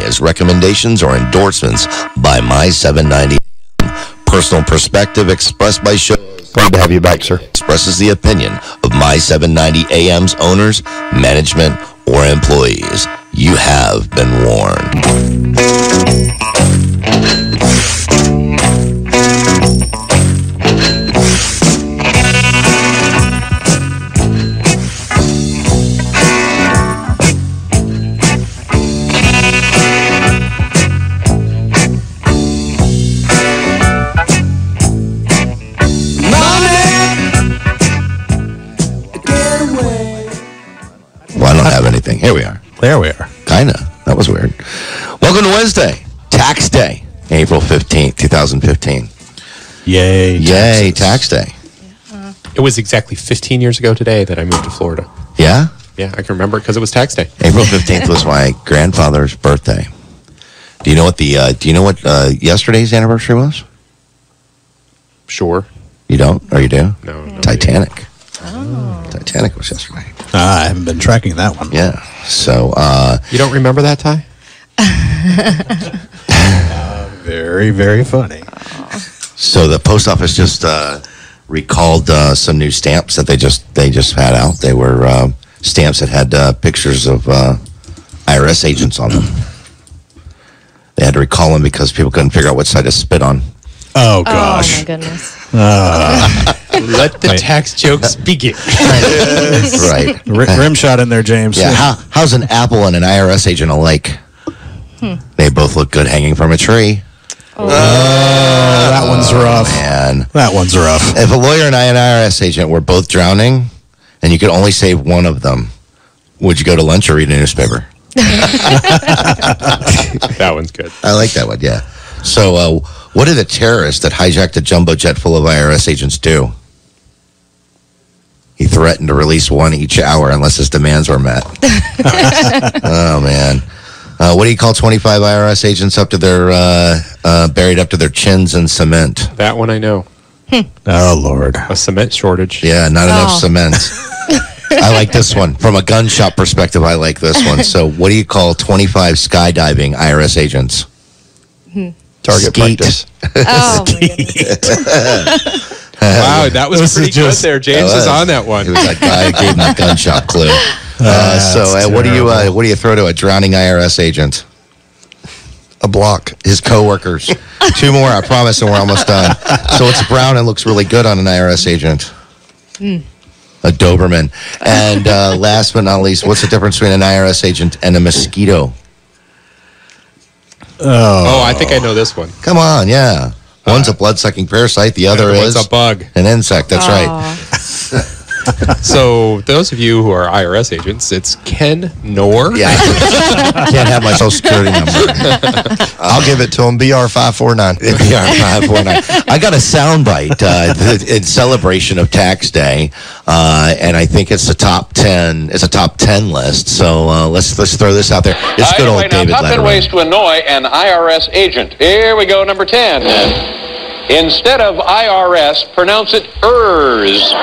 as recommendations or endorsements by My 790 AM. Personal perspective expressed by show. Glad to have you back, sir. Expresses the opinion of My 790 AM's owners, management, or employees. You have been warned. Well, I don't have anything. Here we are. There we are. Kinda. That was weird. Welcome to Wednesday, Tax Day, April 15th, 2015. Yay. Yay, Tax Day. It was exactly 15 years ago today that I moved to Florida. Yeah? Yeah, I can remember it because it was tax day. April 15th was my grandfather's birthday. Do you know what yesterday's anniversary was? Sure. You don't? Or you do? No. Titanic. Oh. Titanic was yesterday. I haven't been tracking that one. Yeah. So, You don't remember that, Ty? Very, very funny. So the post office just recalled some new stamps that they just had out. They were stamps that had pictures of IRS agents on them. They had to recall them because people couldn't figure out what side to spit on. Oh, gosh. Oh, my goodness. Let the tax jokes begin. Right. Rim shot in there, James. Yeah. How's an apple and an IRS agent alike? They both look good hanging from a tree. Oh, that one's rough. Man. That one's rough. If a lawyer and an IRS agent were both drowning and you could only save one of them, would you go to lunch or read a newspaper? That one's good. I like that one, yeah. So, what did a terrorist that hijacked a jumbo jet full of IRS agents do? He threatened to release one each hour unless his demands were met. Oh, man. What do you call 25 IRS agents up to their buried up to their chins in cement? That one I know. Oh, Lord. A cement shortage. Yeah, not enough cement. I like this one. From a gun shop perspective, I like this one. So what do you call 25 skydiving IRS agents? Target practice. Oh, my goodness. Wow, that was pretty good there. James was on that one. It was that guy who gave him that gun shop clue. What do you throw to a drowning IRS agent? A block. His coworkers. Two more, I promise, and we're almost done. So it's brown and looks really good on an IRS agent. A Doberman. And last but not least, what's the difference between an IRS agent and a mosquito? Oh, I think I know this one. Come on, yeah. One's a blood-sucking parasite. The other is a bug. An insect. That's right. So those of you who are IRS agents, it's Ken Knorr. Yeah. Can't have my social security number. I'll give it to him. BR549. BR549. I got a soundbite in celebration of Tax Day, and I think it's the top 10. It's a top 10 list. So let's throw this out there. It's good old David Top 10 Letterman. ways to annoy an IRS agent. Here we go, number 10. Instead of IRS, pronounce it ERS.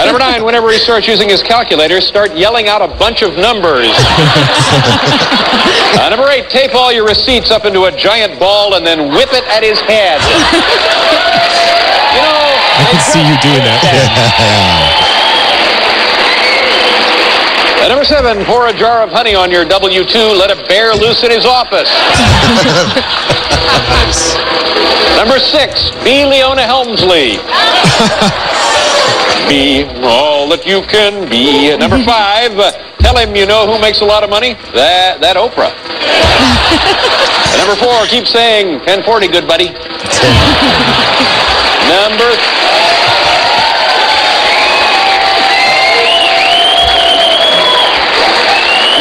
Number 9, whenever he starts using his calculator, start yelling out a bunch of numbers. Number 8, tape all your receipts up into a giant ball and then whip it at his head. You know, I can see you doing that. Number 7, pour a jar of honey on your W-2, let it bear loose in his office. Number 6, be Leona Helmsley. Be all that you can be. Number 5, tell him you know who makes a lot of money? That Oprah. Number 4, keep saying 1040, good buddy.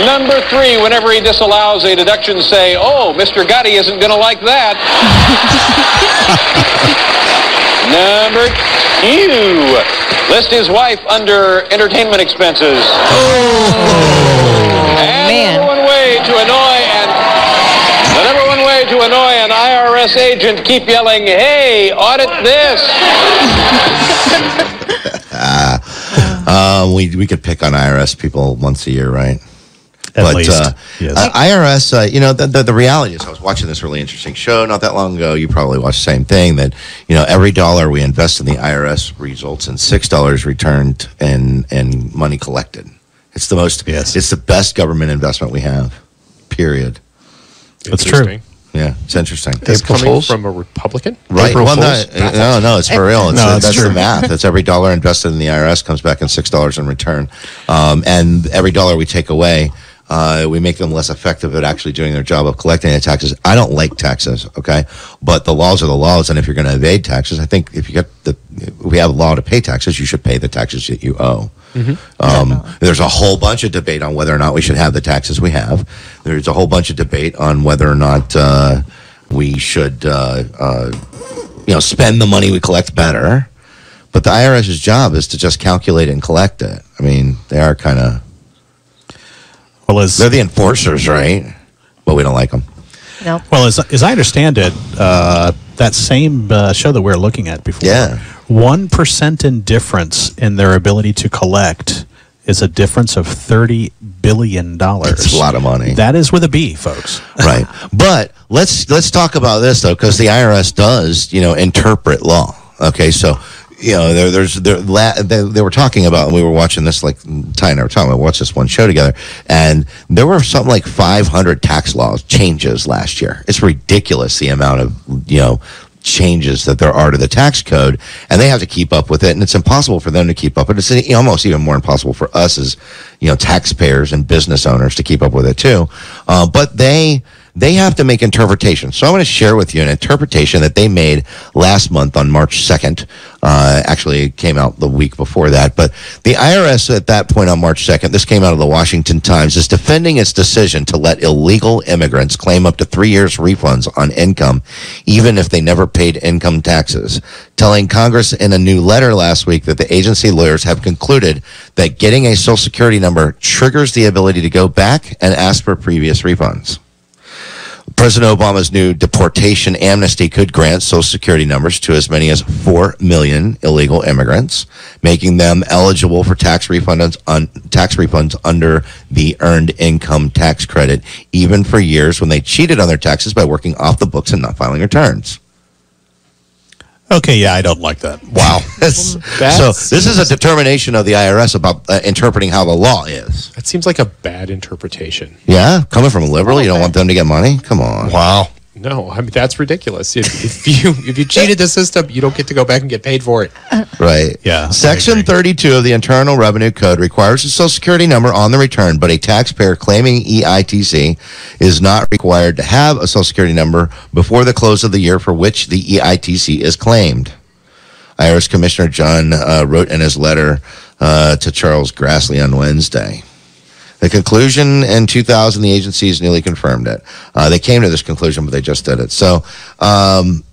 Number 3, whenever he disallows a deduction, say, oh, Mr. Gotti isn't going to like that. Number 2, list his wife under entertainment expenses. And man. The number one way to annoy an IRS agent, keep yelling, hey, audit this. We could pick on IRS people once a year, right? At least. Yes. IRS, the reality is, I was watching this really interesting show not that long ago. You probably watched the same thing, that, every dollar we invest in the IRS results in $6 returned and money collected. It's the most, it's the best government investment we have, period. That's true. Yeah, it's interesting. It's coming from a Republican? Right. Well, no, it's for real. That's true. the math. It's every dollar invested in the IRS comes back in $6 in return. And every dollar we take away, we make them less effective at actually doing their job of collecting the taxes. I don't like taxes, okay? But the laws are the laws, and if you're going to evade taxes, I think if we have a law to pay taxes, you should pay the taxes that you owe. There's a whole bunch of debate on whether or not we should have the taxes we have. There's a whole bunch of debate on whether or not we should, spend the money we collect better. But the IRS's job is to just calculate and collect it. I mean, they are kind of... they're the enforcers, right? But we don't like them. No. Well, as I understand it, that same show that we were looking at before, 1% in difference in their ability to collect is a difference of $30 billion. It's a lot of money. That is with a B, folks. Right. But let's talk about this, though, because the IRS does, interpret law. Okay, so... they were talking about, and we were watching this, like Ty and I were talking about, watched this one show together, and there were something like 500 tax laws changes last year. It's ridiculous the amount of, changes that there are to the tax code, and they have to keep up with it, and it's impossible for them to keep up. But it's almost even more impossible for us as, taxpayers and business owners to keep up with it too. But they have to make interpretations. So I'm going to share with you an interpretation that they made last month on March 2nd. Actually, it came out the week before that. But the IRS at that point on March 2nd, this came out of the Washington Times, is defending its decision to let illegal immigrants claim up to 3 years refunds on income, even if they never paid income taxes, telling Congress in a new letter last week that the agency lawyers have concluded that getting a Social Security number triggers the ability to go back and ask for previous refunds. President Obama's new deportation amnesty could grant Social Security numbers to as many as 4 million illegal immigrants, making them eligible for tax refunds under the earned income tax credit, even for years when they cheated on their taxes by working off the books and not filing returns. Okay, yeah, I don't like that. Wow. So this is a determination of the IRS about interpreting how the law is. That seems like a bad interpretation. Yeah? Coming from a liberal, you don't want them to get money? Come on. Wow. No, I mean, that's ridiculous. If you cheated the system, you don't get to go back and get paid for it. Right. Yeah. Section 32 of the Internal Revenue Code requires a Social Security number on the return, but a taxpayer claiming EITC is not required to have a Social Security number before the close of the year for which the EITC is claimed. IRS Commissioner John wrote in his letter to Charles Grassley on Wednesday. The conclusion in 2000, the agencies newly confirmed it. They came to this conclusion, but they just did it. So, the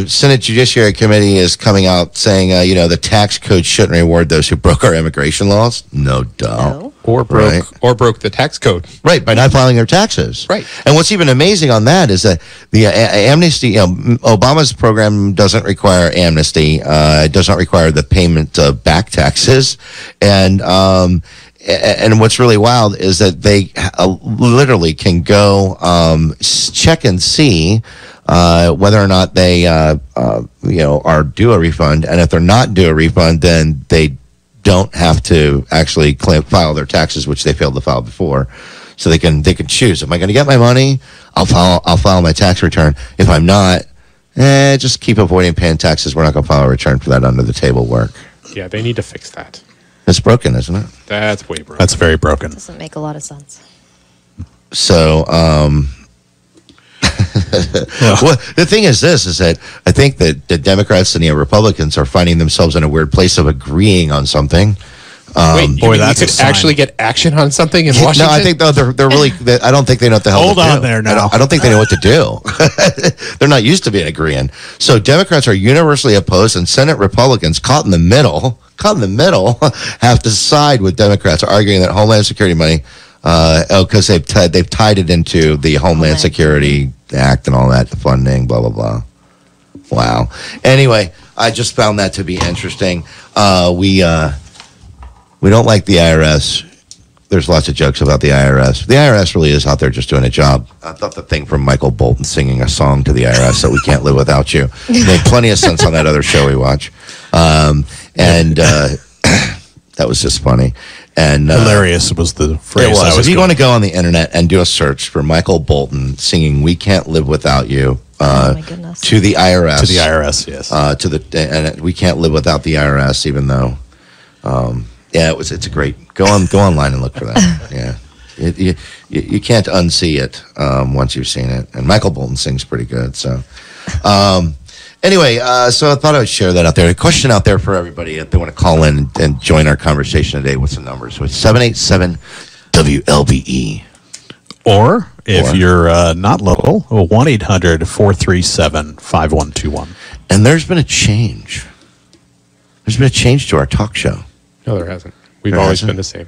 Senate Judiciary Committee is coming out saying, the tax code shouldn't reward those who broke our immigration laws. No doubt. No. Or broke the tax code. Right, by not filing their taxes. Right. And what's even amazing on that is that the amnesty, Obama's program doesn't require amnesty. It does not require the payment of back taxes. And what's really wild is that they literally can go check and see whether or not they are due a refund, and if they're not due a refund, then they don't have to actually file their taxes, which they failed to file before. So they can choose: am I going to get my money? I'll file my tax return. If I'm not, just keep avoiding paying taxes. We're not going to file a return for that under the table work. Yeah, they need to fix that. It's broken, isn't it? That's way broken. That's very broken. Doesn't make a lot of sense. So, well, the thing is that I think that the Democrats and the Republicans are finding themselves in a weird place of agreeing on something. Wait, boy, you that's a could sign. actually get action on something in Washington? No, I think they're really. I don't think they know what the hell Hold to do. on there now. I don't think they know what to do. They're not used to being agreeing. So Democrats are universally opposed, and Senate Republicans caught in the middle, have to side with Democrats, arguing that Homeland Security money, because they've tied it into the Homeland Security Act and all that funding, blah blah blah. Wow. Anyway, I just found that to be interesting. We don't like the IRS there's lots of jokes about the IRS. The IRS really is out there just doing a job. I thought the thing from Michael Bolton singing a song to the IRS that we can't live without you made plenty of sense on that other show we watch. That was just funny. And hilarious was the phrase. It was. I was If you want to go on the internet and do a search for Michael Bolton singing "We Can't Live Without You" Oh my goodness. to the IRS, to the IRS, yes. and we can't live without the IRS, even though, yeah, it's a great. Go online and look for that. Yeah, you can't unsee it once you've seen it. And Michael Bolton sings pretty good. So, anyway, so I thought I would share that out there. A question out there for everybody if they want to call in and join our conversation today. What's the number? So it's 787 WLBE. Or if you're not local, 1-800-437-5121. And there's been a change. There's been a change to our talk show. No, there hasn't. We've There always hasn't? been the same.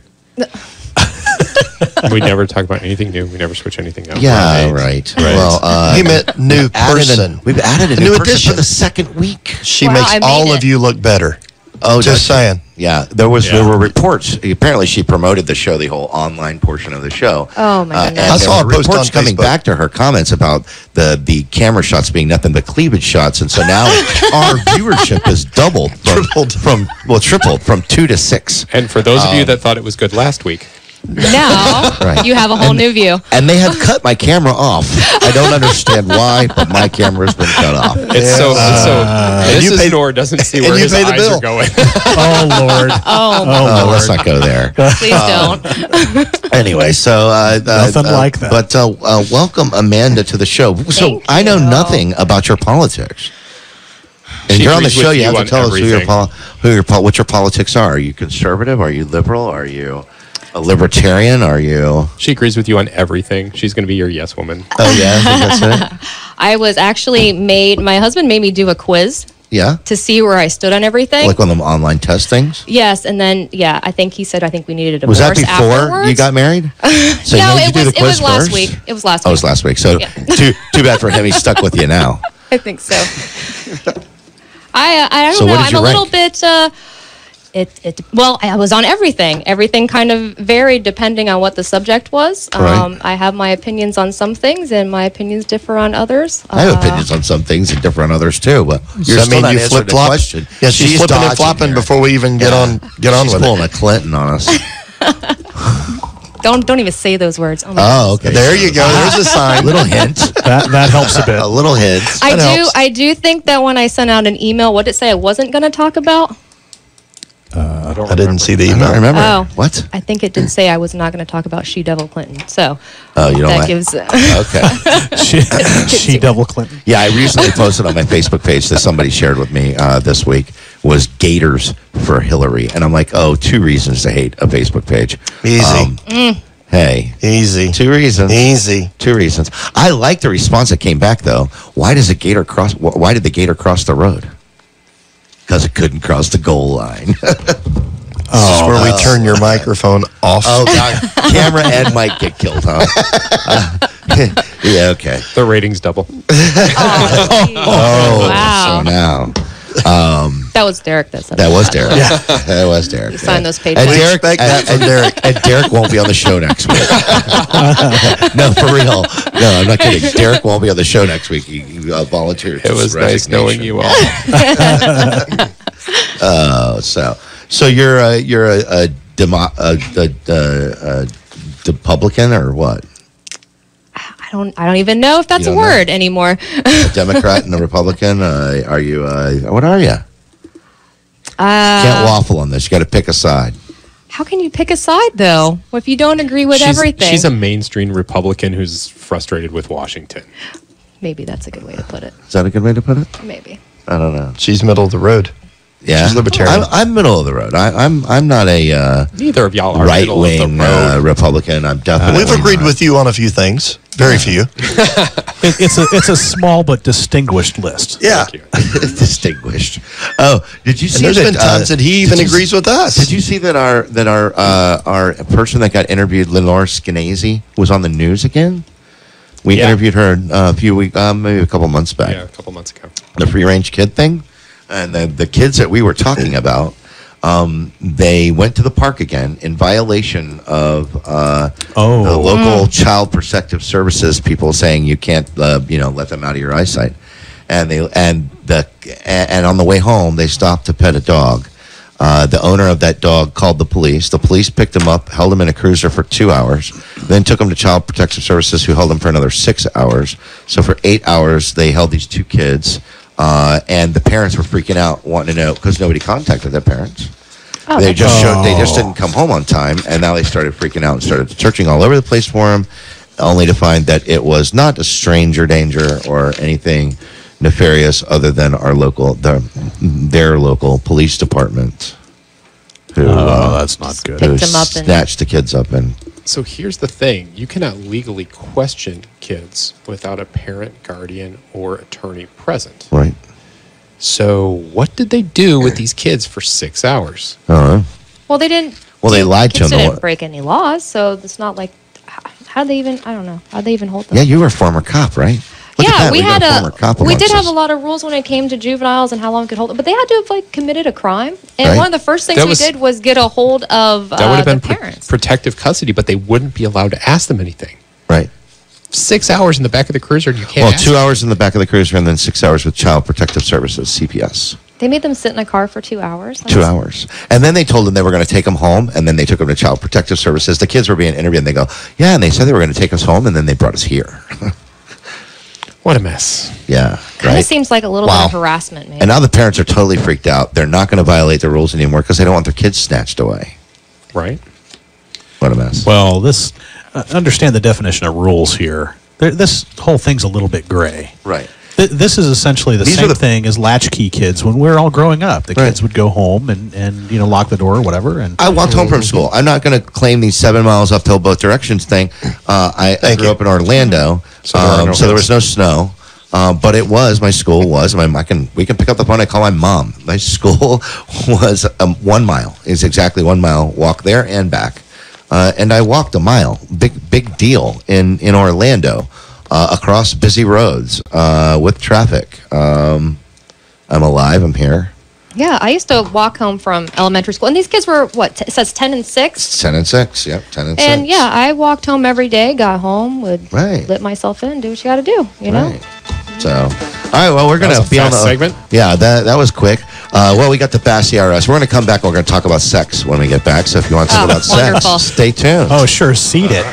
We never talk about anything new. We never switch anything up. Yeah, right. Well, He meant new person. We've added a new new person addition. for the second week. She Wow, makes I made all it. of you look better. Oh, Just saying. Yeah, there were reports. Apparently, she promoted the show, the whole online portion of the show. Oh, my goodness. And I saw there a were post reports on coming Facebook. back to her comments about the camera shots being nothing but cleavage shots, and so now our viewership has doubled, tripled from 2 to 6. And for those of you that thought it was good last week, Now Right. you have a whole new view. And they have cut my camera off. I don't understand why, but my camera has been cut off. it's so you Mrs. pay- Nor doesn't see and where you his pay the eyes bill. are going. Oh, Lord. Oh, Oh, let's not go there. please don't. Anyway, so Nothing like that. But welcome Amanda to the show. So Thank I know you. nothing about your politics. And She you're on the agrees show. with You you have to on tell us everything. what your politics are. Are you conservative? Are you liberal? Are you a libertarian? Are you? She agrees with you on everything. She's going to be your yes woman. Oh yeah, I think that's it. I was actually my husband made me do a quiz Yeah, to see where I stood on everything. like one of them online test things. Yes, and then I think he said we needed a Was divorce that before afterwards. you got married? So he No, made you it do was the quiz last first? week. It was last Oh, it week. was last week. So Yeah. too bad for him. He's stuck with you now. I think so. I don't So know. what did I'm you a little rank? bit. Well, I was on everything. Everything kind of varied depending on what the subject was. Right. I have my opinions on some things, and my opinions differ on others. I have opinions on some things and different on others too, but you're still not you answering the flip-flop? question. Yeah, she's flipping and dodging flopping here. before we even get on She's with pulling it. a Clinton on us. Don't even say those words. Oh, my Oh, okay. There you go. There's a sign. Little hint. That helps a bit. A little hint. That helps. I do think that when I sent out an email, what did it say I wasn't going to talk about? I don't I didn't see the I don't email. remember. Oh. What? I think it did say I was not going to talk about She-Devil Clinton. So Oh, you don't that like gives. Okay. She double Clinton. Yeah, I recently posted on my Facebook page that somebody shared with me this week was Gators for Hillary. And I'm like, 2 reasons to hate a Facebook page. Easy. Hey. Easy. 2 reasons. Easy. 2 reasons. I like the response that came back, though. Why did the gator cross the road? Because it couldn't cross the goal line. This is where we turn your microphone off. Oh, God. Camera and mic get killed, huh? Yeah, okay. The ratings double. Oh, Wow. so now. That was Derek that said That was Derek. That was Derek. You signed those pages. And We Derek, expect that from Derek. And Derek won't be on the show next week. No, for real. No, I'm not kidding. Derek won't be on the show next week. He volunteered. It was nice knowing you all. So you're a Republican or what? I don't even know if that's You a don't know? word anymore. A Democrat and a Republican? Are you? What are you? Can't waffle on this. You got to pick a side. How can you pick a side though if you don't agree with everything? She's a mainstream Republican who's frustrated with Washington. Maybe that's a good way to put it. Is that a good way to put it? Maybe. I don't know. She's middle of the road. Yeah, She's libertarian. I'm middle of the road. I'm not a Neither of y'all are right middle of the wing road. Republican. I'm definitely. We've agreed with you on a few things. Very few. It's a small but distinguished list. Yeah. Thank you. distinguished. Oh, did you And see there's that? been times that he even did you agrees with us. Did you see that our person that got interviewed, Lenore Skenazy, was on the news again? We Yeah. interviewed her a few weeks, maybe a couple months back. Yeah, a couple months ago. The free range kid thing, and the kids that we were talking about They went to the park again in violation of the local child protective services people saying you can't, let them out of your eyesight. And on the way home, they stopped to pet a dog. The owner of that dog called the police. The police picked him up, held him in a cruiser for 2 hours, then took him to Child Protective Services, who held him for another 6 hours. So for 8 hours, they held these two kids, and the parents were freaking out, wanting to know, because nobody contacted their parents. They just didn't come home on time, and now they started freaking out and started searching all over the place for him, only to find that it was not a stranger danger or anything nefarious other than their local police department, who that's not good. Picked them up and snatched the kids up. And so here's the thing: you cannot legally question kids without a parent, guardian, or attorney present. Right. So what did they do with these kids for 6 hours? Well, they didn't. Well, they lied to them. They didn't break any laws, so it's not like how they even. I don't know how they even hold them. Yeah, you were a former cop, right? We did have a lot of rules when it came to juveniles and how long we could hold them, but they had to have committed a crime. And one of the first things we did was get a hold of that would have been parents. Protective custody, but they wouldn't be allowed to ask them anything. Right. 6 hours in the back of the cruiser, and you can't. Well, 2 hours in the back of the cruiser, and then 6 hours with Child Protective Services (CPS). They made them sit in a car for 2 hours. 2 hours, and then they told them they were going to take them home, and then they took them to Child Protective Services. The kids were being interviewed, and they go, "Yeah," and they said they were going to take us home, and then they brought us here. What a mess. Yeah. Kind of seems like a little bit of harassment, maybe. And now the parents are totally freaked out. They're not going to violate the rules anymore because they don't want their kids snatched away. Right. What a mess. Well, understand the definition of rules here. This whole thing's a little bit gray. Right. This is essentially the same thing as latchkey kids when we were all growing up. The kids would go home and lock the door or whatever. And I walked home from school. I'm not going to claim these 7 miles uphill both directions thing. I grew up in Orlando, so there was no snow. But my school was. We can pick up the phone. I call my mom. My school was 1 mile. It's exactly 1 mile walk there and back. And I walked a mile. Big deal in Orlando. Across busy roads with traffic. I'm alive. I'm here. Yeah, I used to walk home from elementary school, and these kids were it says 10 and 6. 10 and 6. Yep, 10 and 6. And yeah, I walked home every day. Got home, would let myself in, do what you got to do. You know. So, all right. Well, we're gonna be on the segment. Yeah, that was quick. We got the Fast CRS. We're gonna come back. We're gonna talk about sex when we get back. So if you want to talk about sex, stay tuned. Oh, sure, seed it.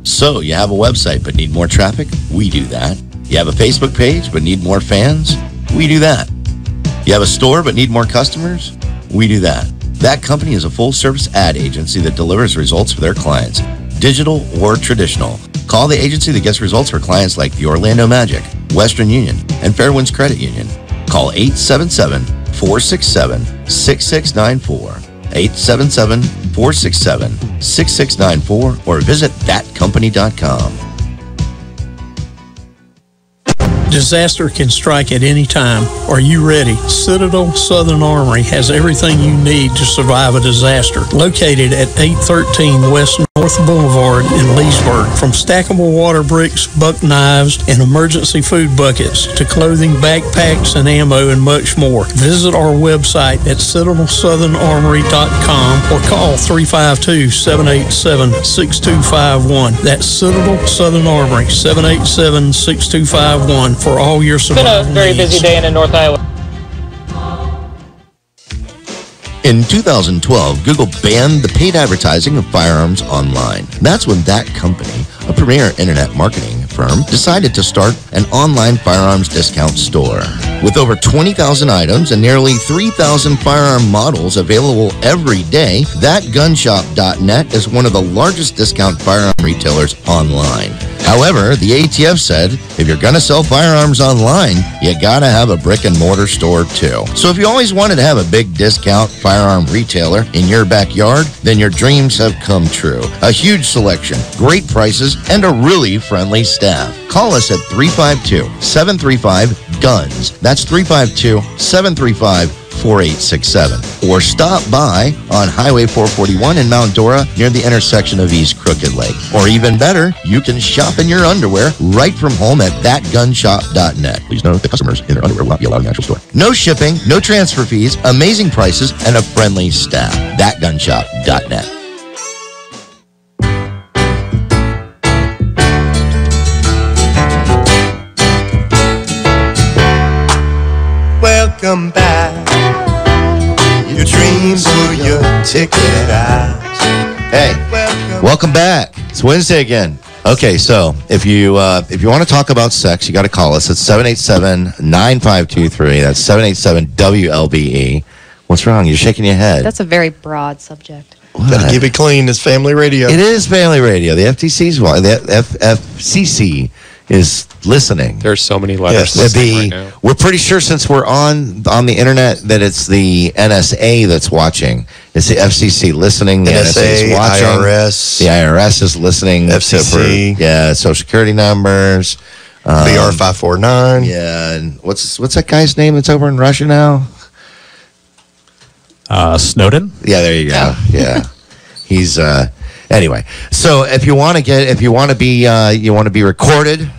So, you have a website but need more traffic? We do that. You have a Facebook page but need more fans? We do that. You have a store but need more customers? We do that. That company is a full-service ad agency that delivers results for their clients, digital or traditional. Call the agency that gets results for clients like the Orlando Magic, Western Union, and Fairwinds Credit Union. Call 877-467-6694. 877-467-6694 or visit thatcompany.com. Disaster can strike at any time. Are you ready? Citadel Southern Armory has everything you need to survive a disaster. Located at 813 West North Boulevard in Leesburg. From stackable water bricks, buck knives, and emergency food buckets to clothing, backpacks, and ammo, and much more. Visit our website at citadelsouthernormory.com or call 352-787-6251. That's Citadel Southern Armory, 787-6251. For all your survival It's been a very busy day in North Iowa. In 2012, Google banned the paid advertising of firearms online. That's when that company, a premier internet marketing firm, decided to start an online firearms discount store. With over 20,000 items and nearly 3,000 firearm models available every day, thatgunshop.net is one of the largest discount firearm retailers online. However, the ATF said if you're going to sell firearms online, you got to have a brick and mortar store too. So if you always wanted to have a big discount firearm retailer in your backyard, then your dreams have come true. A huge selection, great prices, and a really friendly staff. Call us at 352-735-GUNS. That's 352-735-4867. Or stop by on Highway 441 in Mount Dora near the intersection of East Crooked Lake. Or even better, you can shop in your underwear right from home at thatgunshop.net. Please note that customers in their underwear will not be allowed in the actual store. No shipping, no transfer fees, amazing prices, and a friendly staff. Thatgunshop.net. Welcome back. Your dreams were your ticket out. Hey, welcome back. It's Wednesday again. Okay, so if you want to talk about sex, you got to call us at 787-9523. That's 787-WLBE. What's wrong? You're shaking your head. That's a very broad subject. Gotta keep it clean. It's family radio. It is family radio. The FCC is listening. There's so many letters listening right now. We're pretty sure since we're on the internet that it's the NSA that's watching. It's the FCC listening. The NSA is watching. IRS. The IRS is listening. FCC. Social security numbers. BR 549. Yeah, and what's that guy's name that's over in Russia now? Snowden. Yeah, there you go. Yeah, he's anyway. So if you want to be recorded,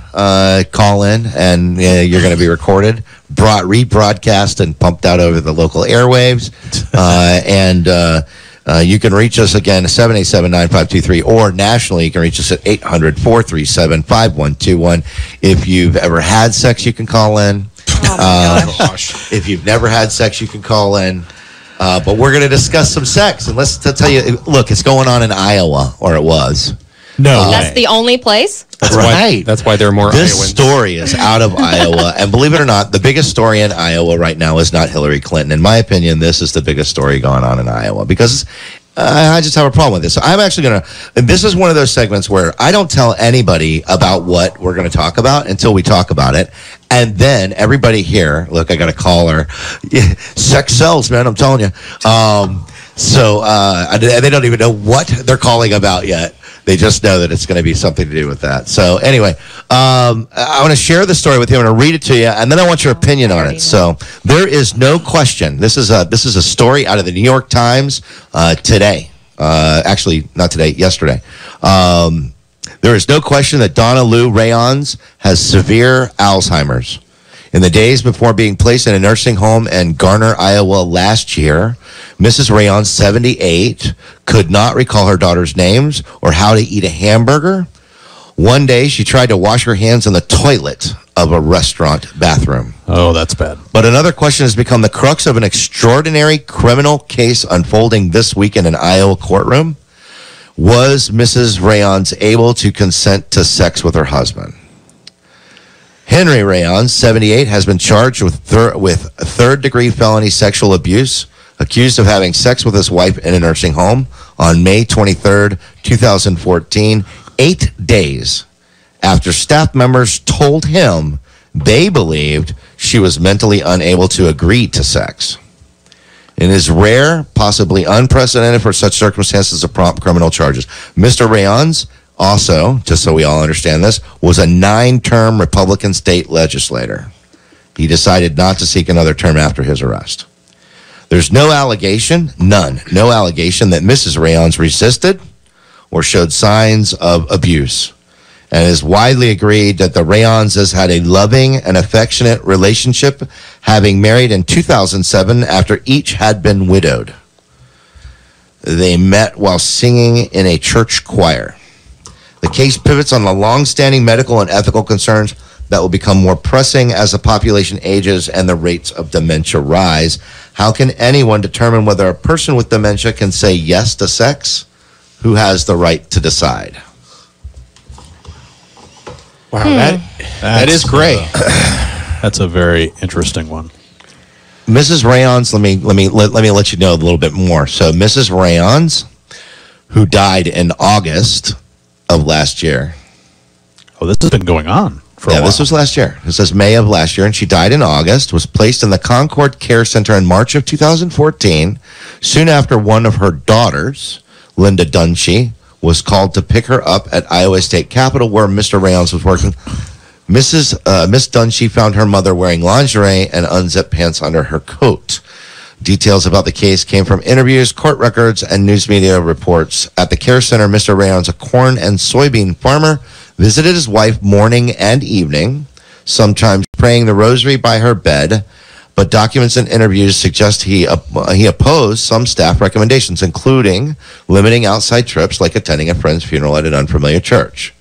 call in, and you're going to be recorded, rebroadcast, and pumped out over the local airwaves. And you can reach us again, 787-9523, or nationally, you can reach us at 800-437-5121. If you've ever had sex, you can call in. Oh, my gosh. If you've never had sex, you can call in. But we're going to discuss some sex. And let's tell you, look, it's going on in Iowa, or it was. No, that's the only place. That's right. That's why there are more This Iowans. story is out of Iowa. And believe it or not, the biggest story in Iowa right now is not Hillary Clinton. In my opinion, this is the biggest story going on in Iowa because I just have a problem with this. So I'm actually going to, this is one of those segments where I don't tell anybody about what we're going to talk about until we talk about it. And then everybody here, look, I got a caller. Sex sells, man, I'm telling you. So they don't even know what they're calling about yet. They just know that it's going to be something to do with that. So anyway, I want to share the story with you. I'm going to read it to you, and then I want your opinion on it. So there is no question. This is a story out of the New York Times today. Actually, not today, yesterday. There is no question that Donna Lou Rayons has severe Alzheimer's. In the days before being placed in a nursing home in Garner, Iowa last year, Mrs. Rayons, 78, could not recall her daughter's names or how to eat a hamburger. One day, she tried to wash her hands in the toilet of a restaurant bathroom. Oh, that's bad. But another question has become the crux of an extraordinary criminal case unfolding this week in an Iowa courtroom. Was Mrs. Rayons able to consent to sex with her husband? Henry Rayons, 78, has been charged with third-degree felony sexual abuse, accused of having sex with his wife in a nursing home on May 23rd, 2014, 8 days after staff members told him they believed she was mentally unable to agree to sex. It is rare, possibly unprecedented for such circumstances to prompt criminal charges. Mr. Rayons also, just so we all understand this, was a 9-term Republican state legislator. He decided not to seek another term after his arrest. There's no allegation that Mrs. Rayons resisted or showed signs of abuse. And it is widely agreed that the Rayonses had a loving and affectionate relationship, having married in 2007 after each had been widowed. They met while singing in a church choir. The case pivots on the long-standing medical and ethical concerns that will become more pressing as the population ages and the rates of dementia rise. How can anyone determine whether a person with dementia can say yes to sex? Who has the right to decide? Wow, that is great. That's a very interesting one. Mrs. Rayons, let me let you know a little bit more. So Mrs. Rayons, who died in August of last year. Oh, this has been going on for a while. This was last year. It says May of last year, and she died in August, was placed in the Concord Care Center in March of 2014. Soon after, one of her daughters, Linda Dunshee, was called to pick her up at Iowa State Capitol, where Mr. Rayons was working. Miss Dunshee found her mother wearing lingerie and unzipped pants under her coat. Details about the case came from interviews, court records, and news media reports. At the care center, Mr. Rayons, a corn and soybean farmer, visited his wife morning and evening, sometimes praying the rosary by her bed, but documents and interviews suggest he opposed some staff recommendations, including limiting outside trips like attending a friend's funeral at an unfamiliar church.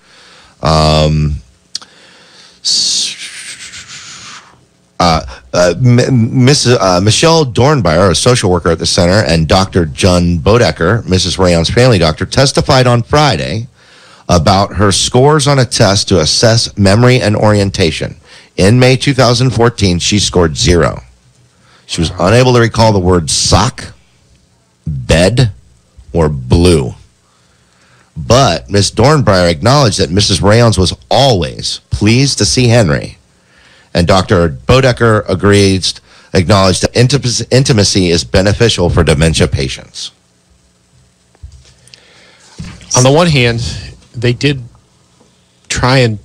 Michelle Dornbauer, a social worker at the center, and Dr. John Bodecker, Mrs. Rayon's family doctor, testified on Friday about her scores on a test to assess memory and orientation. In May 2014, she scored 0. She was unable to recall the words sock, bed, or blue. But Ms. Dornbauer acknowledged that Mrs. Rayons was always pleased to see Henry. And Dr. Bodecker acknowledged that intimacy is beneficial for dementia patients. On the one hand, they did try and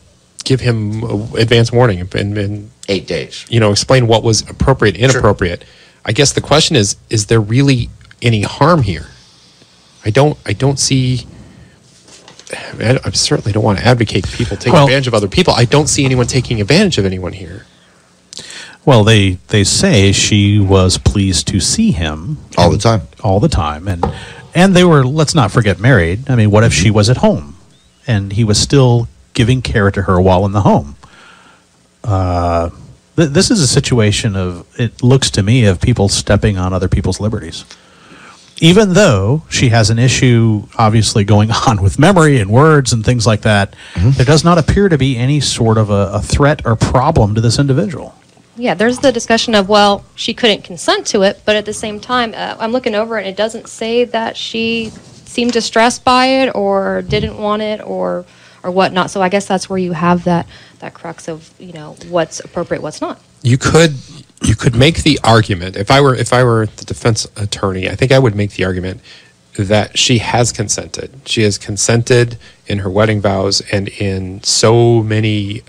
give him advance warning and 8 days. Explain what was appropriate, inappropriate. Sure. I guess the question is there really any harm here? I don't see. I certainly don't want to advocate people taking advantage of other people. I don't see anyone taking advantage of anyone here. Well, they say she was pleased to see him all the time, and they were, let's not forget, married. I mean, what if she was at home and he was still giving care to her while in the home? This is a situation it looks to me, of people stepping on other people's liberties. Even though she has an issue obviously going on with memory and words and things like that, there does not appear to be any sort of a threat or problem to this individual. Yeah, there's the discussion of, well, she couldn't consent to it, but at the same time, I'm looking over it, and it doesn't say that she seemed distressed by it or didn't want it or whatnot. So I guess that's where you have that crux of, what's appropriate, what's not. You could make the argument, if I were the defense attorney, I think I would make the argument that she has consented. She has consented in her wedding vows and in so many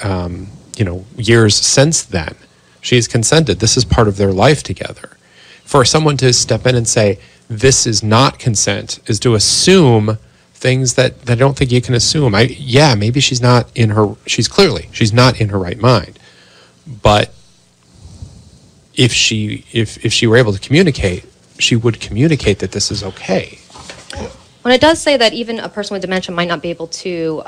years since then. She has consented. This is part of their life together. For someone to step in and say this is not consent is to assume things that I don't think you can assume. Maybe she's not she's not in her right mind. But if she were able to communicate, she would communicate that this is okay. When it does say that even a person with dementia might not be able to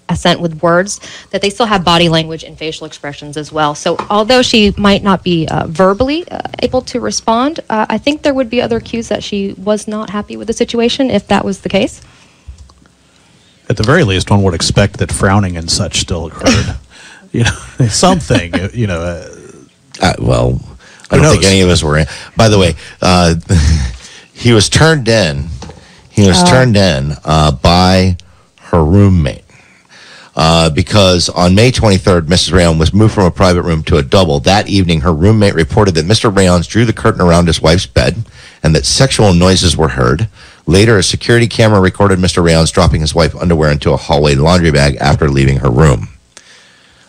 assent with words, that they still have body language and facial expressions as well. So although she might not be verbally able to respond, I think there would be other cues that she was not happy with the situation if that was the case. At the very least, one would expect that frowning and such still occurred. Something, well, I don't think any of us were in. By the way, he was turned in. He was turned in by her roommate because on May 23rd, Mrs. Rayon was moved from a private room to a double. That evening, her roommate reported that Mr. Rayons drew the curtain around his wife's bed and that sexual noises were heard. Later, a security camera recorded Mr. Rayons dropping his wife's underwear into a hallway laundry bag after leaving her room.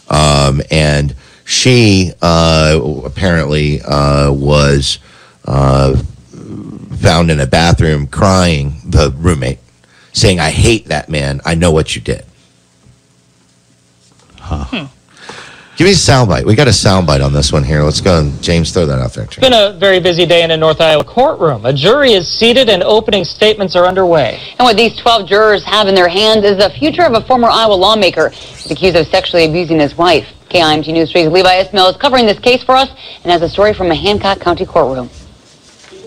And she apparently was found in a bathroom crying, the roommate, saying, "I hate that man. I know what you did." Give me a soundbite. We got a soundbite on this one here. Let's go and James, throw that out there. It's been a very busy day in a North Iowa courtroom. A jury is seated and opening statements are underway. And what these 12 jurors have in their hands is the future of a former Iowa lawmaker who's accused of sexually abusing his wife. KIMT News 3's Levi Ismail is covering this case for us and has a story from a Hancock County courtroom.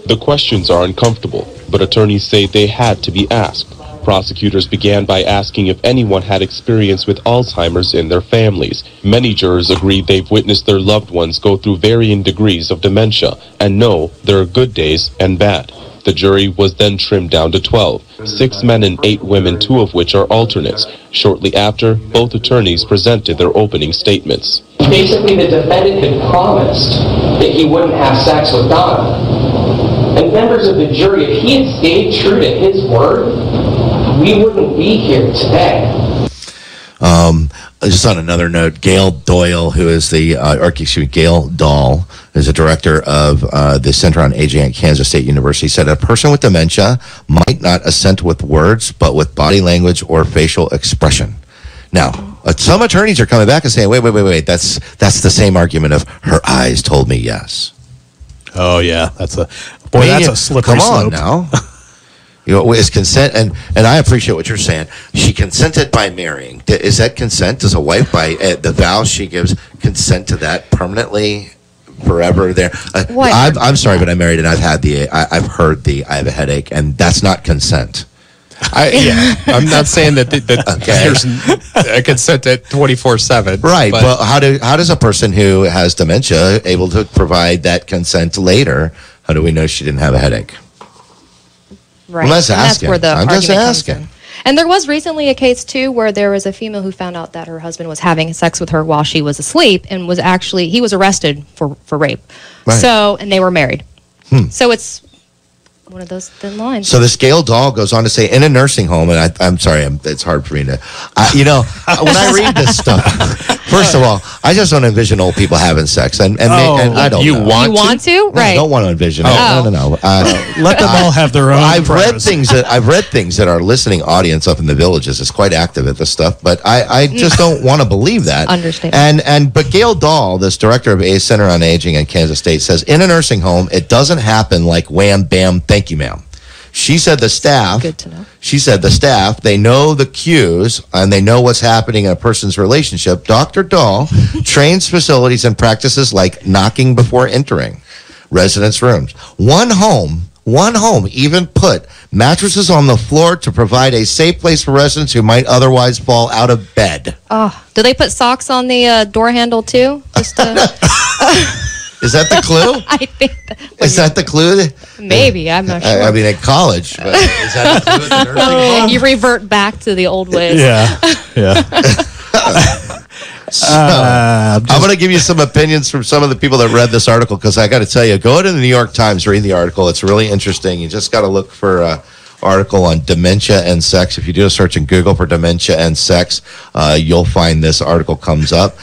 The questions are uncomfortable, but attorneys say they had to be asked. Prosecutors began by asking if anyone had experience with Alzheimer's in their families. Many jurors agreed they've witnessed their loved ones go through varying degrees of dementia and know there are good days and bad. The jury was then trimmed down to 12, 6 men and 8 women, 2 of which are alternates. Shortly after, both attorneys presented their opening statements. Basically, the defendant had promised that he wouldn't have sex with Donna. And members of the jury, if he had stayed true to his word, we wouldn't be here today. Just on another note, Gail Doyle, who is Gail Dahl, is the director of the Center on Aging at Kansas State University, said a person with dementia might not assent with words, but with body language or facial expression. Now, some attorneys are coming back and saying, wait, that's the same argument of her eyes told me yes. Oh, yeah. That's a slippery slope. Come on now. Is consent, and I appreciate what you're saying. She consented by marrying. Is that consent? Does a wife, by the vows she gives, consent to that permanently, forever there? I'm sorry, but I married and I've heard I have a headache, and that's not consent. I'm not saying that there's a consent at 24/7. Right, but how does a person who has dementia able to provide that consent later? How do we know she didn't have a headache? Right. I'm just asking. That's where the I'm just argument asking. comes in. And there was recently a case, too, where there was a female who found out that her husband was having sex with her while she was asleep and he was arrested for rape. Right. And they were married. So it's one of those thin lines. So this Gail Dahl goes on to say, in a nursing home, and I'm sorry, it's hard for me to, when I read this stuff, first of all, I just don't envision old people having sex, and I don't. You want to? Right? I don't want to envision it. No. Let them all have their own. I've read things that our listening audience up in the villages is quite active at this stuff, but I just don't want to believe that. Understand. But Gail Dahl, this director of a Center on Aging in Kansas State, says in a nursing home, it doesn't happen like wham bam. Thank you, ma'am. She said the staff. Good to know. She said the staff, they know the cues and they know what's happening in a person's relationship. Dr. Dahl trains facilities and practices like knocking before entering residents' rooms. One home even put mattresses on the floor to provide a safe place for residents who might otherwise fall out of bed. Oh, do they put socks on the door handle too? Just Is that the clue? I think is that the clue? Maybe, I'm not sure. I mean, at college, but is that the clue at the nursing home? You revert back to the old ways. Yeah. I'm going to give you some opinions from some of the people that read this article, because I got to tell you, go to the New York Times, read the article. It's really interesting. You just got to look for article on dementia and sex. If you do a search in Google for dementia and sex, you'll find this article comes up.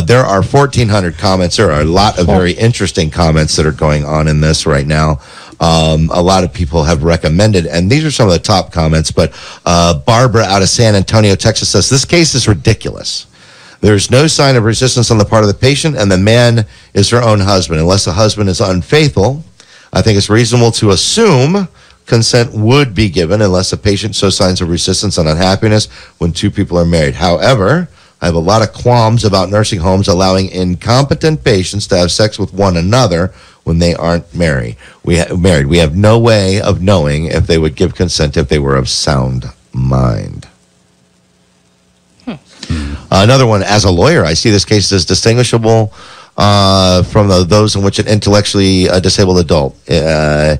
There are 1,400 comments. There are a lot of very interesting comments that are going on in this right now. A lot of people have recommended, and these are some of the top comments, but Barbara out of San Antonio, Texas says, this case is ridiculous. There's no sign of resistance on the part of the patient, and the man is her own husband. Unless the husband is unfaithful, I think it's reasonable to assume consent would be given unless the patient shows signs of resistance and unhappiness when two people are married. However, I have a lot of qualms about nursing homes allowing incompetent patients to have sex with one another when they aren't married. We have no way of knowing if they would give consent if they were of sound mind. Another one, as a lawyer, I see this case as distinguishable from those in which an intellectually disabled adult, a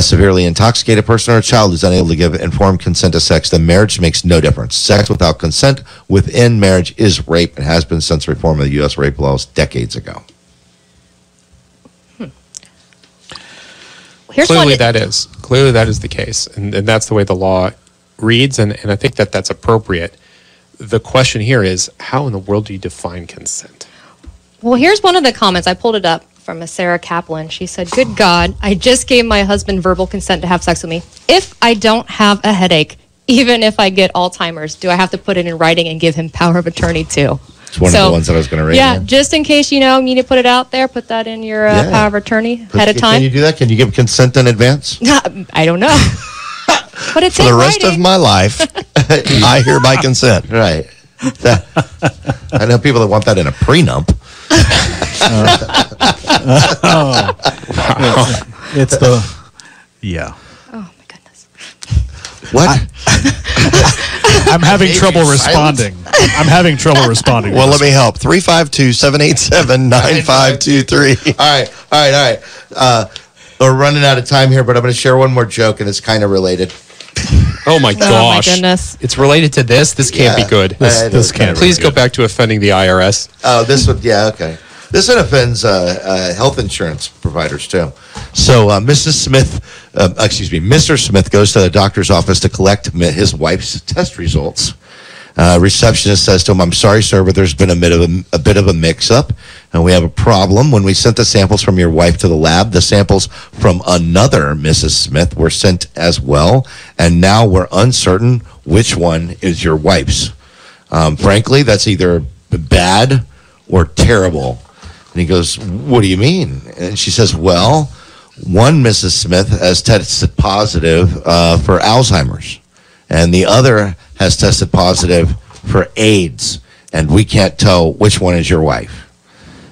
severely intoxicated person, or a child is unable to give informed consent to sex, then marriage makes no difference. Sex without consent within marriage is rape and has been since reform of the U.S. rape laws decades ago. Clearly that is the case, and that's the way the law reads, and I think that's appropriate. The question here is, how in the world do you define consent? Well, here's one of the comments. I pulled it up from a Sarah Kaplan. She said, good God, I just gave my husband verbal consent to have sex with me. If I don't have a headache, even if I get Alzheimer's, do I have to put it in writing and give him power of attorney too? It's one of the ones that I was going to read. Yeah, just in case you need to put it out there, put that in your power of attorney ahead of time. Can you do that? Can you give consent in advance? I don't know. But it's for the rest of my life, I hereby consent. Right. I know people that want that in a prenup. It's the, yeah. Oh, my goodness. What? I'm having trouble responding. I'm having trouble responding. Well, let me help. 352-787-9523. All right. We're running out of time here, but I'm going to share one more joke, and it's kind of related. Oh my gosh! Oh my goodness! It's related to this. This can't be good. This can't. Please go back to offending the IRS. Oh, this one. Yeah, okay. This one offends health insurance providers too. So, Mr. Smith goes to the doctor's office to collect his wife's test results. Receptionist says to him, "I'm sorry, sir, but there's been a bit of a mix-up, and we have a problem. When we sent the samples from your wife to the lab, the samples from another Mrs. Smith were sent as well, and now we're uncertain which one is your wife's. Frankly, that's either bad or terrible." And he goes, "What do you mean?" And she says, "Well, one Mrs. Smith has tested positive for Alzheimer's, and the other has tested positive for AIDS, and we can't tell which one is your wife."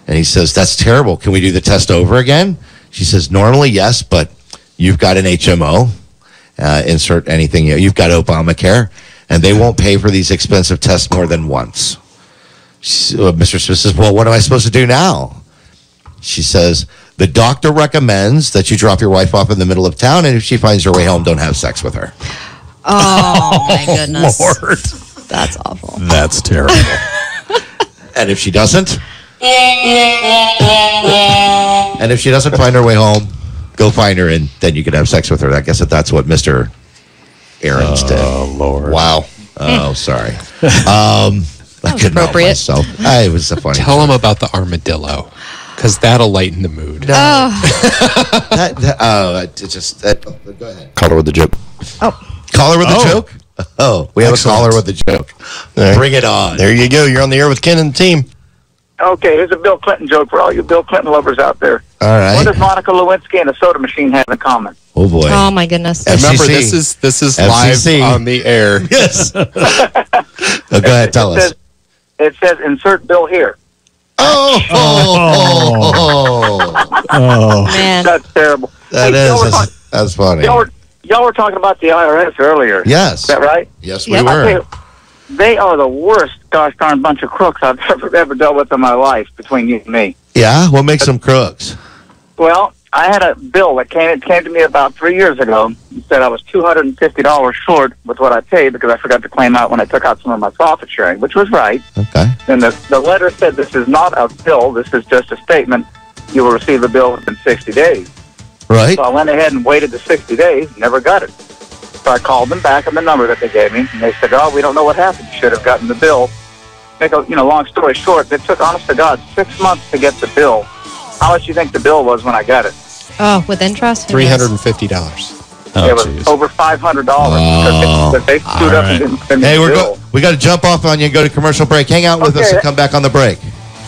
And he says, "That's terrible. Can we do the test over again?" She says, "Normally, yes, but you've got an HMO. Insert anything. You've got Obamacare, and they won't pay for these expensive tests more than once." Mr. Smith says, "Well, what am I supposed to do now?" She says, "The doctor recommends that you drop your wife off in the middle of town, and if she finds her way home, don't have sex with her." Oh, my goodness. Lord. That's awful. That's terrible. And if she doesn't? And if she doesn't find her way home, go find her, and then you can have sex with her. I guess that's what Mr. Aarons did. Oh, Lord. Wow. Oh, sorry. I couldn't help myself. It was a funny. Tell him about the armadillo, because that'll lighten the mood. Go ahead. Call her with the joke. Call her with a joke? Oh, we have a caller with a joke. Bring it on. There you go. You're on the air with Ken and the team. Okay, here's a Bill Clinton joke for all you Bill Clinton lovers out there. All right. What does Monica Lewinsky and a soda machine have in common? Oh, boy. Oh, my goodness. Remember, this is live on the air. Yes. Go ahead, tell us. It says, insert Bill here. Oh, man. That's terrible. That's funny. Y'all were talking about the IRS earlier. Yes. Is that right? Yes, we were. You, they are the worst gosh darn bunch of crooks I've ever dealt with in my life, between you and me. Yeah? What makes them crooks? Well, I had a bill that came to me about 3 years ago. It said I was $250 short with what I paid because I forgot to claim out when I took out some of my profit sharing, which was right. Okay. And the letter said, this is not a bill. This is just a statement. You will receive a bill within 60 days. Right. So I went ahead and waited the 60 days, never got it. So I called them back on the number that they gave me, and they said, "Oh, we don't know what happened. You should have gotten the bill." Long story short, it took, honest to God, 6 months to get the bill. How much do you think the bill was when I got it? Oh, with interest? $350. It was over $500 because they screwed up and didn't send me the bill. We got to jump off on you and go to commercial break. Hang out with us and come back on the break.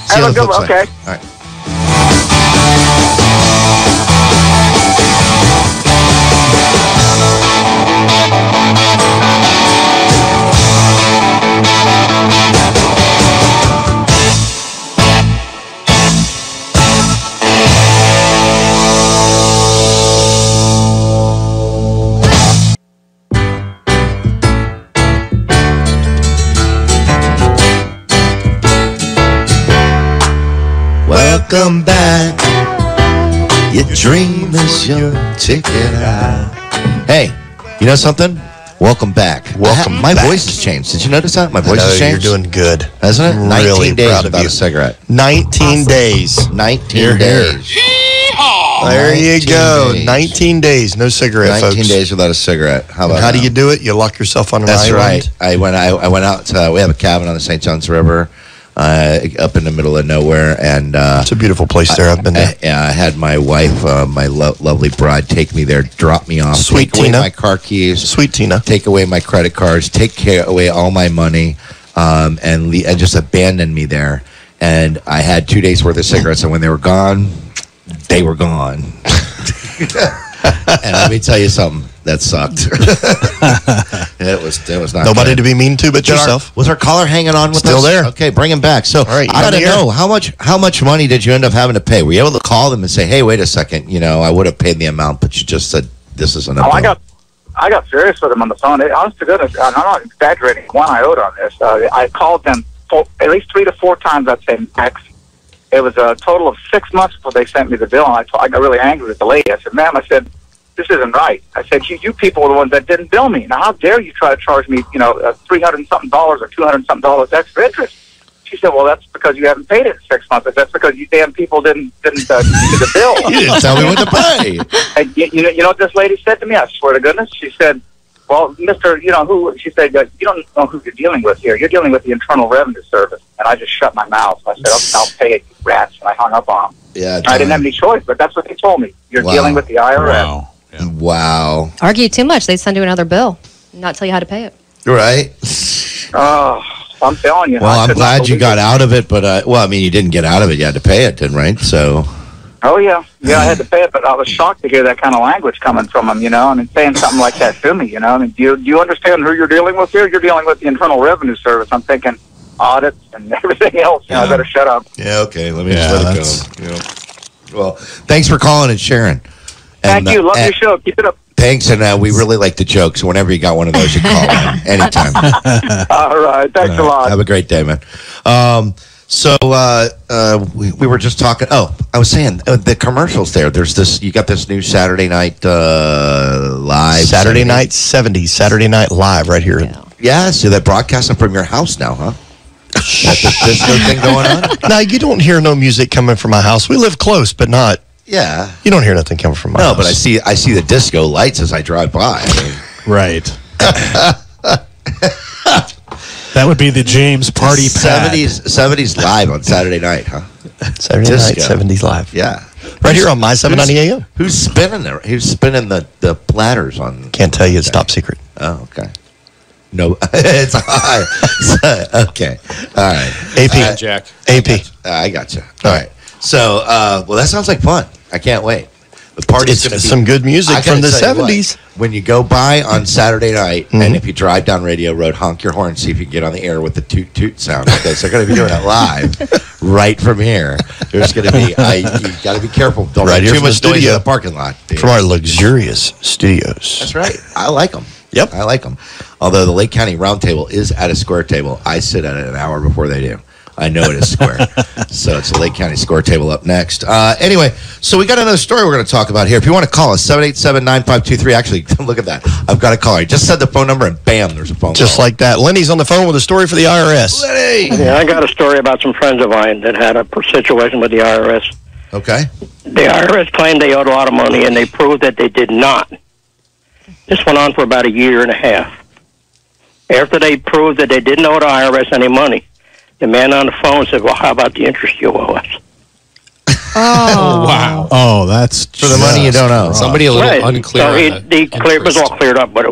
See you on the flip side. Okay. All right. Welcome back. Your dream is your ticket out. Hey, you know something? Welcome back. My voice has changed. Did you notice that? My voice has changed. You're doing good. Hasn't it? Really 19 days proud of without you. a cigarette. 19 days. 19 days. There you 19 go. days. 19 days. No cigarette, 19 folks. days without a cigarette. How about How that? do you do it? You lock yourself on an That's island? right. I went out to, we have a cabin on the St. John's River up in the middle of nowhere. And it's a beautiful place there. I've been there. I had my wife, my lovely bride, take me there, drop me off, Sweet take away Tina. my car keys. Sweet Tina. Take away my credit cards, take away all my money, and just abandon me there. And I had 2 days worth of cigarettes, and when they were gone, they were gone. And let me tell you something, that sucked. It was not Nobody good. to be mean to but yourself. Was our caller hanging on with us? Still there. Okay, bring him back. So right, I got to you're on know, how much money did you end up having to pay? Were you able to call them and say, "Hey, wait a second, I would have paid the amount, but you just said this isn't a bill." I I got serious with them on the phone. Honest to goodness, I'm not exaggerating one iota on this. I called them at least 3 to 4 times, I'd say, max. It was a total of 6 months before they sent me the bill, and I got really angry with the lady. I said, ma'am, I said, this isn't right. I said, you people are the ones that didn't bill me. Now, how dare you try to charge me, $300 and something or $200 and something extra interest? She said, well, that's because you haven't paid it in 6 months. That's because you damn people didn't give me the bill. You didn't tell me what to pay. And you know what this lady said to me? I swear to goodness. She said, well, Mr., who, she said, you don't know who you're dealing with here. You're dealing with the Internal Revenue Service. And I just shut my mouth. I said, okay, I'll pay it, you rats. And I hung up on them. Yeah, I didn't have any choice, but that's what they told me. You're dealing with the IRS. Wow. Argue too much, they'd send you another bill, not tell you how to pay it. Right. Oh, I'm telling you. Well, I'm glad you got out of it, but, you didn't get out of it. You had to pay it, then, right? So. Oh, yeah. Yeah, I had to pay it, but I was shocked to hear that kind of language coming from them, saying something like that to me, do you understand who you're dealing with here? You're dealing with the Internal Revenue Service. I'm thinking audits and everything else. I better shut up. Yeah, okay. Let me just let it go. Yeah. Well, thanks for calling and sharing. And, Thank you. Love your show. Keep it up. Thanks, and we really like the jokes. Whenever you got one of those, you call in anytime. All right. Thanks a lot. Have a great day, man. We were just talking. Oh, I was saying the commercials there. There's this. You got this new Saturday night live. Saturday night 70s. Saturday Night Live right here. Yeah, so they're broadcasting from your house now, huh? Got this disco thing going on? No, you don't hear no music coming from my house. We live close, but not. Yeah. You don't hear nothing coming from my house. No, but I see the disco lights as I drive by. Right. That would be the James party pad. 70s live on Saturday night, huh? Saturday night, 70s live. Yeah. Right here on my 790 AM. Who's spinning there? Who's spinning the platters on? Can't tell you. It's top secret. Oh, okay. No, it's high. Okay. All right. AP. Jack. AP. I got you. All right. So, that sounds like fun. I can't wait. The party's going to be some good music from the 70s. When you go by on Saturday night, and if you drive down Radio Road, honk your horn, see if you can get on the air with the toot toot sound. Because they're going to be doing it live right from here. There's going to be, you got to be careful. Don't right have here too much noise studio, in the parking lot. Dude. From our luxurious studios. That's right. I like them. Yep. I like them. Although the Lake County Roundtable is at a square table, I sit at it an hour before they do. I know it is square. So it's the Lake County Score Table up next. Anyway, so we got another story we're going to talk about here. If you want to call us, 787-9523. Actually, look at that. I've got a caller. I just said the phone number, and bam, there's a phone Just call. like that. Lenny's on the phone with a story for the IRS. Lenny! Yeah, I got a story about some friends of mine that had a situation with the IRS. Okay. The IRS claimed they owed a lot of money, and they proved that they did not. This went on for about a year and a half. After they proved that they didn't owe the IRS any money, the man on the phone said, well, how about the interest you owe us? Oh, wow. Oh, that's for the money you don't owe. Somebody a little unclear. So on it was all cleared up, but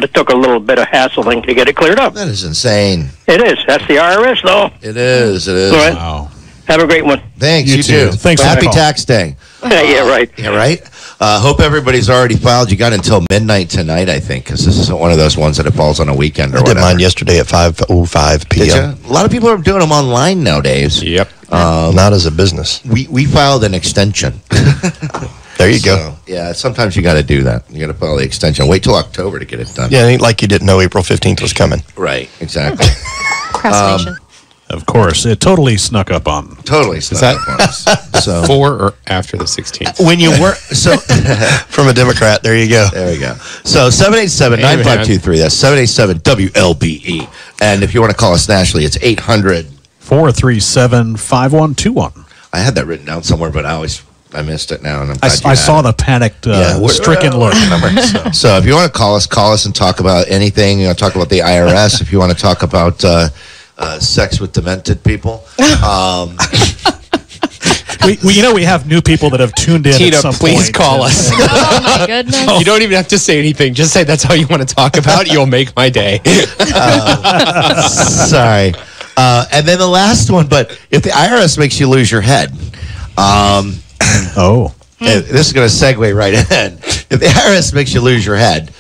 it took a little bit of hassling to get it cleared up. That is insane. It is. That's the IRS, though. It is. It is. All right. Wow. Have a great one. Thanks. You too. too. Thanks for Happy the call. tax day. Yeah, right. Yeah, right. Hope everybody's already filed. You got until midnight tonight, I think, because this isn't one of those ones that it falls on a weekend or I did whatever. mine yesterday at 5:05 Did p.m. you? A lot of people are doing them online nowadays. Yep. Not as a business. We filed an extension. There you go. So, yeah, sometimes you got to do that. You got to file the extension. Wait till October to get it done. Yeah, it ain't like you didn't know April 15th was coming. Right. Exactly. Procrastination. Of course. It totally snuck up on. Totally. Is that so? Before or after the 16th? When you work, so from a Democrat, there you go. There we go. So 787-9523. That's 787-WLBE. And if you want to call us nationally, it's 800-437-5121. I had that written down somewhere, but I missed it now. And I saw the panicked, stricken look. So if you want to call us and talk about anything. You know, talk about the IRS. If you want to talk about sex with demented people. We have new people that have tuned in. Tina, at some please point. call us. Oh, my goodness. You don't even have to say anything. Just say that's all you want to talk about. You'll make my day. Sorry. And then the last one, but if the IRS makes you lose your head, this is going to segue right in. If the IRS makes you lose your head,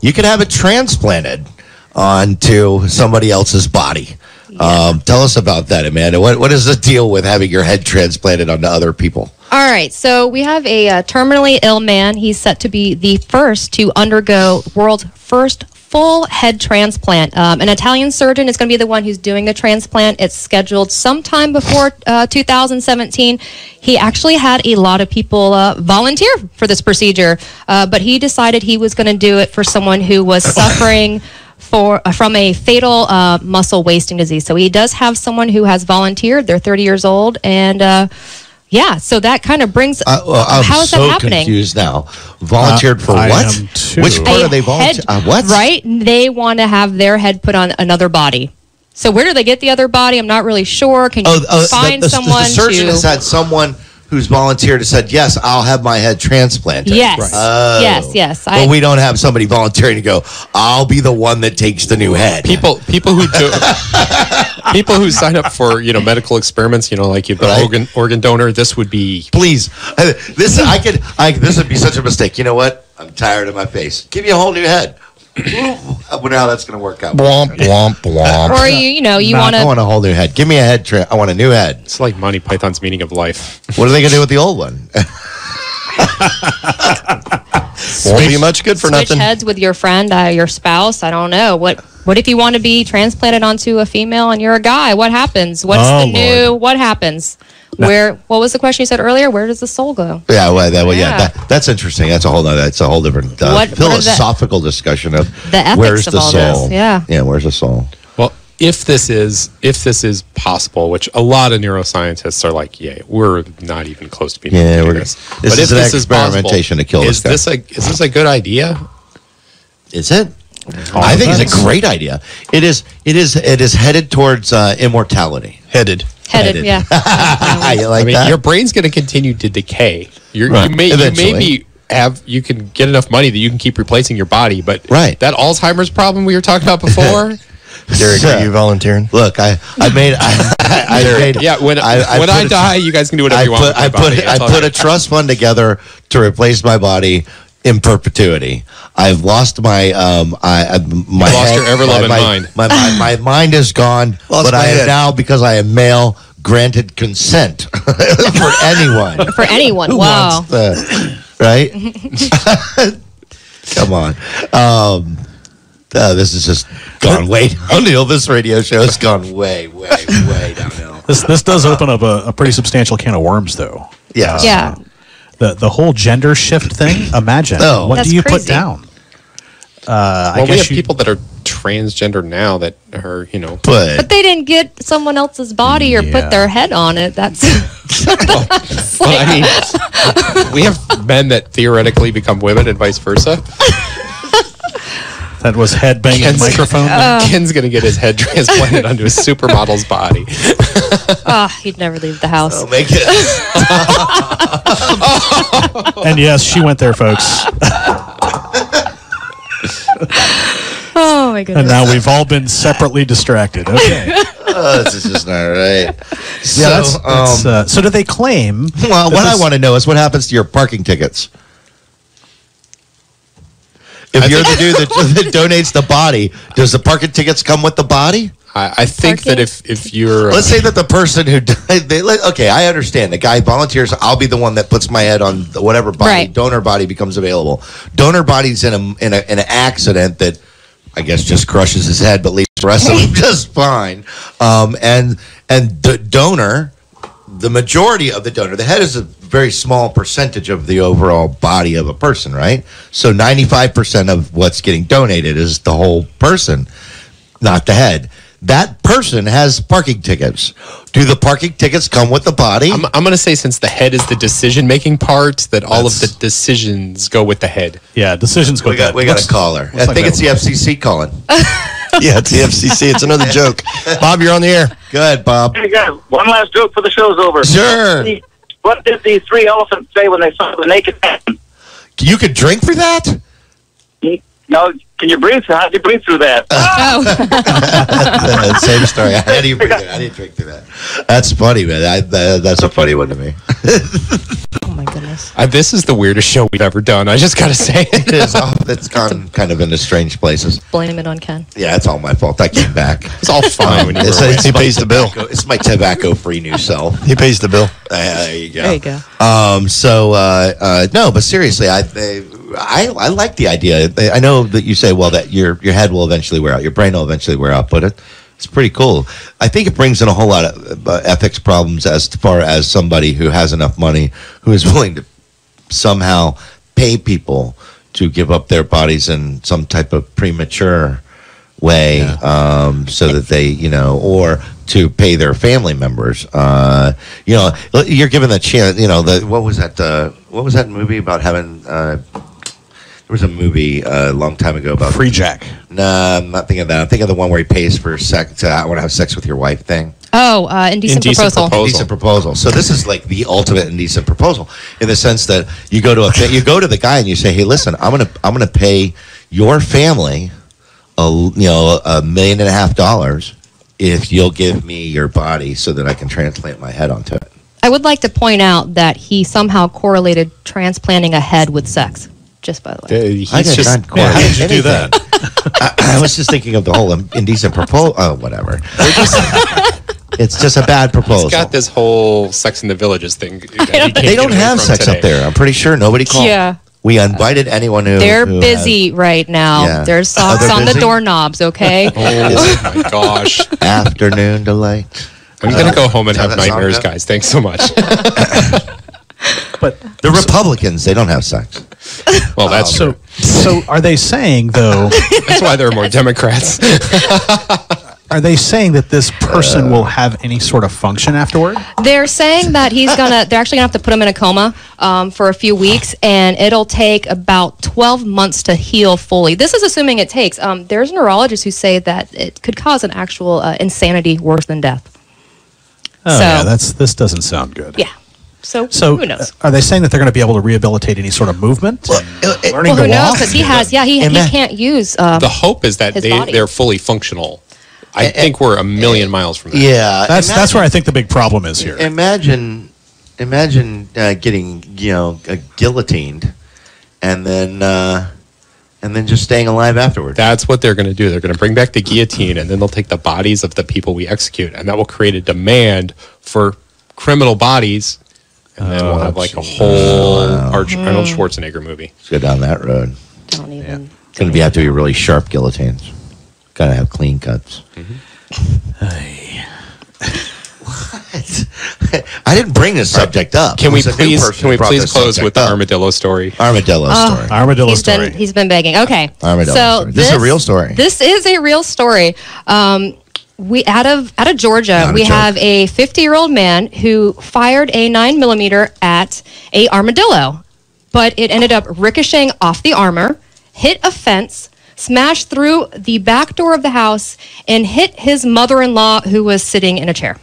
you can have it transplanted onto somebody else's body. Yeah. Tell us about that, Amanda. What is the deal with having your head transplanted onto other people? All right, so we have a terminally ill man. He's set to be the first to undergo world's first full head transplant. An Italian surgeon is going to be the one who's doing the transplant. It's scheduled sometime before 2017. He actually had a lot of people volunteer for this procedure, but he decided he was going to do it for someone who was suffering from a fatal muscle wasting disease. So he does have someone who has volunteered. They're 30 years old, and yeah, so that kind of brings. How is that happening? I'm so confused now. Volunteered for what? Which part are they volunteering? What? Right? They want to have their head put on another body. So where do they get the other body? I'm not really sure. Can you find someone? The surgeon has had someone who's volunteered and said, yes, I'll have my head transplanted. Yes. Right. Yes. But we don't have somebody volunteering to go, I'll be the one that takes the new head. People who do people who sign up for, medical experiments, like you've been organ donor, this would be please. This would be such a mistake. You know what? I'm tired of my face. Give me a whole new head. Well, now that's going to work out. Womp, womp, womp. Or you want to. I want a whole new head. Give me a head. I want a new head. It's like Monty Python's Meaning of Life. What are they going to do with the old one? Won't be much good for switch nothing. Heads with your friend, your spouse. I don't know. What if you want to be transplanted onto a female and you're a guy? What happens? What's new? What happens? What was the question you said earlier? Where does the soul go? Yeah, that's interesting. That's a whole different philosophical discussion of the ethics where's of the all soul. This. Yeah, where's the soul? Well, if this is possible, which a lot of neuroscientists are like, we're not even close to being able to do this. This is an experimentation to kill this guy. Is this a good idea? Is it? I think it's a great idea. It is headed towards immortality. Headed, yeah. You like that? Your brain's going to continue to decay. You can get enough money that you can keep replacing your body, but that Alzheimer's problem we were talking about before. Derek, are you volunteering? Look, when I die, you guys can do whatever you want. I put a trust fund together to replace my body in perpetuity. I've lost my lost your ever-loving mind. My mind is gone, but I am now, because I am male, granted consent for anyone. For anyone, who wow. wants right? Come on. This has just gone way downhill. This radio show has gone way downhill. This does open up a pretty substantial can of worms, though. Yeah. Yeah. The whole gender shift thing. Imagine what do you put down? We have people that are transgender now that are, but they didn't get someone else's body or put their head on it. That's. We have men that theoretically become women and vice versa. That was head banging microphone. Ken's gonna get his head transplanted onto a supermodel's body. He'd never leave the house. Oh, make it. And yes, she went there, folks. Oh my goodness! And now we've all been separately distracted. Okay. This is just not right. So do they claim? Well, what I want to know is what happens to your parking tickets. If you're the dude that donates the body, does the parking tickets come with the body? I think that if you're... Let's say that the person who died... Okay, I understand. The guy volunteers, I'll be the one that puts my head on whatever body, donor body becomes available. Donor body's in an accident that I guess just crushes his head, but leaves the rest of him just fine. And the donor... The majority of the donor, the head is a very small percentage of the overall body of a person, right? So 95% of what's getting donated is the whole person, not the head. That person has parking tickets. Do the parking tickets come with the body? I'm going to say, since the head is the decision-making part, that all of the decisions go with the head. Yeah, decisions go with the head. We got a caller. I think it's the FCC calling. Yeah, it's the FCC. It's another joke. Bob, you're on the air. Go ahead, Bob. Hey, guys, one last joke for the show's over. Sure. What did the three elephants say when they saw the naked man? You could drink for that? No, can you breathe? How do you breathe through that? Same story. I didn't bring that. I didn't drink through that. That's funny, man. That's a funny one to me. Oh my goodness. This is the weirdest show we've ever done. I just gotta say it is. It's gone kind of into strange places. Blame it on Ken. Yeah, it's all my fault. I came back. It's all fine when you He pays the bill. It's my tobacco-free new self. He pays the bill. There you go. There you go. No, but seriously, I like the idea. I know that you say, well, that your head will eventually wear out, your brain will eventually wear out, but it's pretty cool. I think it brings in a whole lot of ethics problems as far as somebody who has enough money who is willing to somehow pay people to give up their bodies in some type of premature way, so that they, or to pay their family members. You're given the chance. What was that movie about having? There was a movie a long time ago about Free Jack. No, I'm not thinking of that. I'm thinking of the one where he pays for sex. I want to have sex with your wife thing. Oh, indecent proposal. Indecent proposal. So this is like the ultimate indecent proposal in the sense that you go to the guy and you say, "Hey, listen, I'm gonna pay your family $1.5 million if you'll give me your body so that I can transplant my head onto it." I would like to point out that he somehow correlated transplanting a head with sex. Just by the way. How did you do that? I was just thinking of the whole indecent proposal. Oh, whatever. It's just a bad proposal. He's got this whole Sex in the Villages thing. They don't have sex up there. I'm pretty sure nobody called. Yeah. We invited anyone who. They're busy right now. Yeah. There's socks on the doorknobs, okay? Oh my gosh. Afternoon delight. I'm going to go home and have nightmares, guys. Thanks so much. But the Republicans, they don't have sex. Well, that's so. So are they saying though? That's why there are more Democrats. Are they saying that this person will have any sort of function afterward? They're saying that they're actually gonna have to put him in a coma for a few weeks, and it'll take about 12 months to heal fully. This is assuming it takes. There's neurologists who say that it could cause an actual insanity worse than death. Oh, yeah, this doesn't sound good. Yeah. So who knows? Are they saying that they're going to be able to rehabilitate any sort of movement? Learning who to knows? walk? Because he can't use. The hope is that they're fully functional. I think we're a million miles from that. Yeah, that's where I think the big problem is here. Imagine getting guillotined, and then just staying alive afterward. That's what they're going to do. They're going to bring back the guillotine, and then they'll take the bodies of the people we execute, and that will create a demand for criminal bodies, and then we'll have like a whole Arnold Schwarzenegger movie. Let's go down that road. Don't even. It's going to have to be really sharp guillotines. Got to have clean cuts. What? I didn't bring this subject up. Can we please close with the armadillo story? Armadillo story. He's been begging. Okay. Armadillo story. This is a real story. This is a real story. We out of Georgia, we have a 50-year-old man who fired a 9mm at a armadillo, but it ended up ricocheting off the armor, hit a fence, smashed through the back door of the house, and hit his mother-in-law who was sitting in a chair.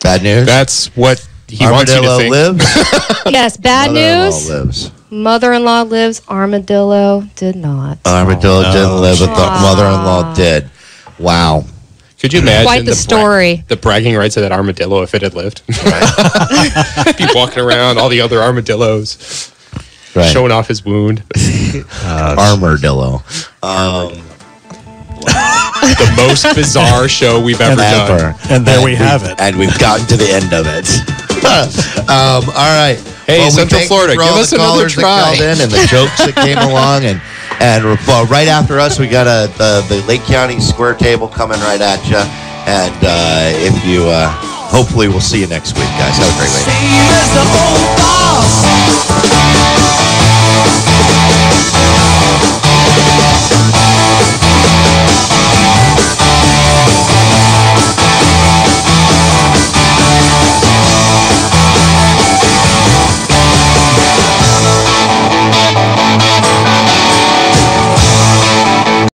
Bad news. That's what he wants you to think. Lives? Yes, bad news. Lives. Mother-in-law lives. Armadillo did not. Armadillo didn't live, but the mother-in-law did. Wow. Could you imagine quite the story? The bragging rights of that armadillo if it had lived? Be walking around all the other armadillos, showing off his wound. Armadillo. The most bizarre show we've ever done. And there we have it. And we've gotten to the end of it. All right. Hey, Central Florida, give us another try. And the jokes that came along. And right after us, we got the Lake County Square Table coming right at you. And if you, hopefully we'll see you next week, guys. Have a great week.